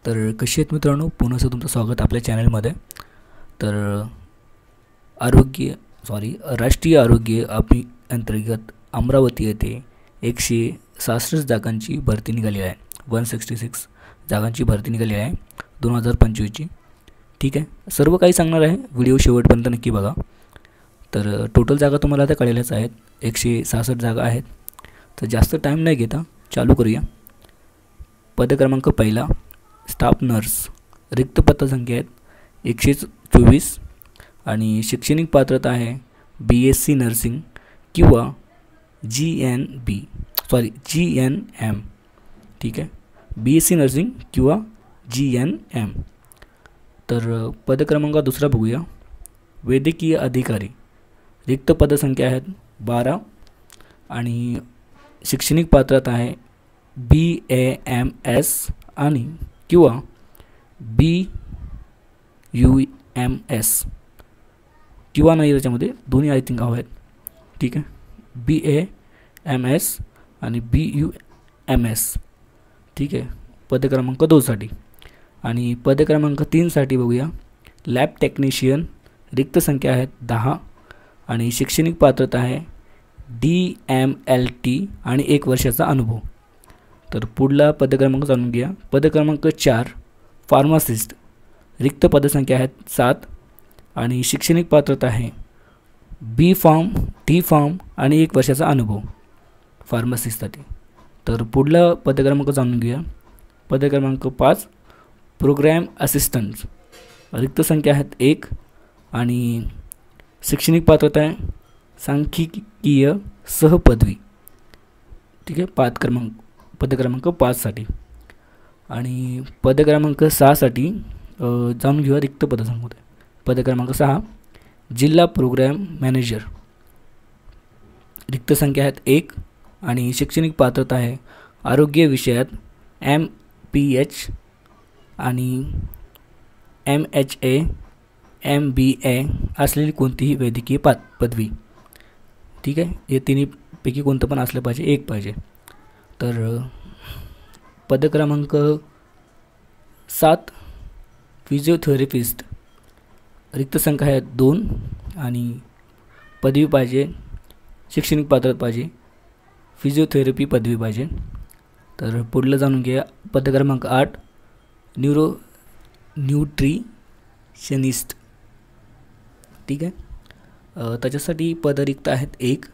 तर कशी आहेत मित्रांनो, पुन्हा तुमचं स्वागत आपल्या चॅनलमध्ये. तर राष्ट्रीय आरोग्य अभियानांतर्गत अमरावती येथे 166 जागांची भरती निघाली आहे. 166 जागांची भरती निघाली आहे 2025ची. ठीक आहे, सर्व काही सांगणार आहे, व्हिडिओ शेवटपर्यंत नक्की बघा. तर टोटल जागा तुम्हाला आता कळलेल्याच आहेत, 166 जागा आहेत. तर जास्त टाईम नाही घेता चालू करूया. पद क्रमांक पहिला स्टाफ नर्स, रिक्त पदसंख्या आहेत 124 आणि शैक्षणिक पात्रता आहे BSc नर्सिंग किंवा GNM. ठीक आहे, BSc नर्सिंग किंवा GNM. तर पद क्रमांक दुसरा बघूया, वैद्यकीय अधिकारी, रिक्त पदसंख्या आहेत 12 आणि शैक्षणिक पात्रता आहे BAMS आणि किंवा BUMS किंवा नाही, त्याच्यामध्ये दोन्ही आय थिंक आहेत. ठीक आहे, BAMS आणि BUMS. ठीक आहे, पद क्रमांक 2साठी. आणि पद क्रमांक 3साठी बघूया, लॅब टेक्निशियन, रिक्त संख्या आहेत 10 आणि शैक्षणिक पात्रता आहे DMLT आणि 1 वर्षाचा अनुभव. तर पुढला पद क्रमांक जाणून घ्या. पद क्रमांक 4 फार्मासिस्ट, रिक्त पदसंख्या आहेत 7 आणि शैक्षणिक पात्रता आहे B फार्म, D फार्म आणि 1 वर्षाचा अनुभव फार्मासिस्टसाठी. तर पुढला पद क्रमांक जाणून घ्या. पद क्रमांक 5 प्रोग्रॅम असिस्टंट, रिक्त संख्या आहेत 1 आणि शैक्षणिक पात्रता आहे सांख्यिकीय सहपदवी. ठीक आहे, पद क्रमांक 5साठी. आणि पद क्रमांक 6साठी जाणून घेऊया रिक्त पदसंख्या. पद क्रमांक 6 जिल्हा प्रोग्रॅम मॅनेजर, रिक्त संख्या आहेत 1 आणि शैक्षणिक पात्रता आहे आरोग्य विषयात MPH आणि MHA MBA असलेली कोणतीही वैद्यकीय पदवी. ठीक आहे, हे तिन्हीपैकी कोणतं पण असलं पाहिजे, एक पाहिजे. तर पद क्रमांक 7 फिजिओथेरपिस्ट, रिक्त संख्या आहेत 2 आणि पदवी पाहिजे, शैक्षणिक पात्रता पाहिजे, फिजिओथेरपी पदवी पाहिजे. तर पुढलं जाणून घ्या. पद क्रमांक 8 न्यूट्रिशनिस्ट. ठीक आहे, त्याच्यासाठी पद रिक्त आहेत 1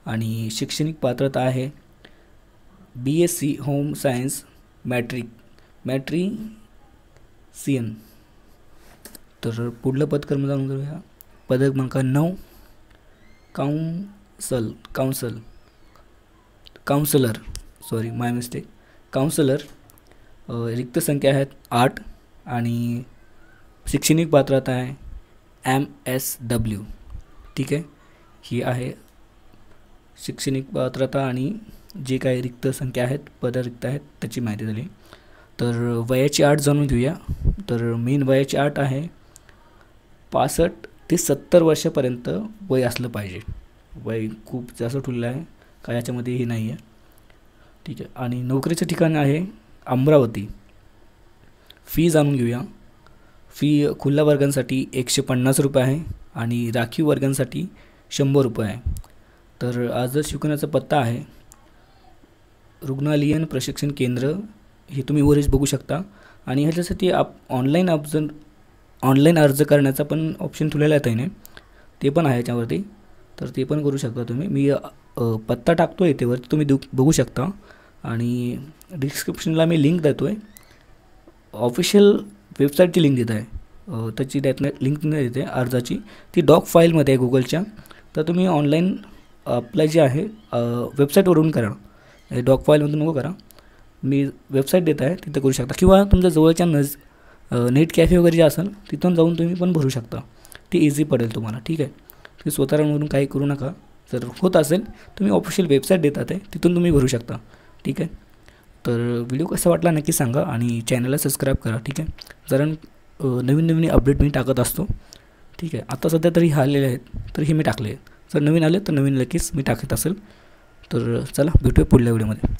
आणि शैक्षणिक पात्रता आहे BSc होम सायन्स मॅट्रिशियन. तर पुढलं पद क्रमांक जाणून घेऊया. पद क्रमांक 9 काउन्सलर, रिक्त संख्या आहेत 8 आणि शैक्षणिक पात्रता आहे MSW. ठीक आहे, ही आहे शैक्षणिक पात्रता आणि जे काही रिक्त संख्या आहेत, पद रिक्त आहेत, त्याची माहिती झाली. तर वयाची अट जाणून घेऊया. तर मेन वयाची अट आहे 65 ते 70 वर्षापर्यंत वय असलं पाहिजे. वय खूप जास्त ठुलं आहे काय याच्यामध्ये हे नाही आहे. ठीक आहे, आणि नोकरीचं ठिकाण आहे अमरावती. फी जाणून घेऊया. फी खुल्या वर्गांसाठी 150 रुपये आहे आणि राखीव वर्गांसाठी 100 रुपये आहे. तर आज शिकवण्याचा पत्ता आहे रुग्णालयीन प्रशिक्षण केंद्र, हे तुम्ही वरच बघू शकता. आणि ह्याच्यासाठी ऑनलाईन अर्ज करण्याचा पण ऑप्शन ठेवलेला आहे त्याने, ते पण आहे याच्यावरती. तर ते पण करू शकता तुम्ही. मी पत्ता टाकतो आहे त्यावरती, तुम्ही बघू शकता. आणि डिस्क्रिप्शनला मी लिंक देतो आहे, ऑफिशियल वेबसाईटची लिंक देत आहे. त्याची लिंक नाही देते अर्जाची, ती डॉक फाईलमध्ये आहे गुगलच्या. तर तुम्ही ऑनलाईन अप्लाय जे आहे वेबसाईटवरून करा, डॉक फाईलमधून नको करा. मी वेबसाईट देत आहे, तिथं करू शकता. किंवा तुमच्या जवळच्या नेट कॅफे वगैरे जे असेल तिथून जाऊन तुम्ही पण भरू शकता, ती इझी पडेल तुम्हाला. ठीक आहे, तुम्ही स्वतःवरून काही करू नका. जर होत असेल तुम्ही ऑफिशियल वेबसाईट देतात आहे, तिथून तुम्ही भरू शकता. ठीक आहे, तर व्हिडिओ कसा वाटला नक्की सांगा आणि चॅनलला सबस्क्राईब करा. ठीक आहे, कारण नवीन अपडेट मी टाकत असतो. ठीक आहे, आता सध्या तरी हे आलेले आहेत, तर हे मी टाकले आहेत. जर नवीन आले तर नवीन लगेच मी टाकत असेल. तर चला भेटूया पुढल्या व्हिडिओमध्ये.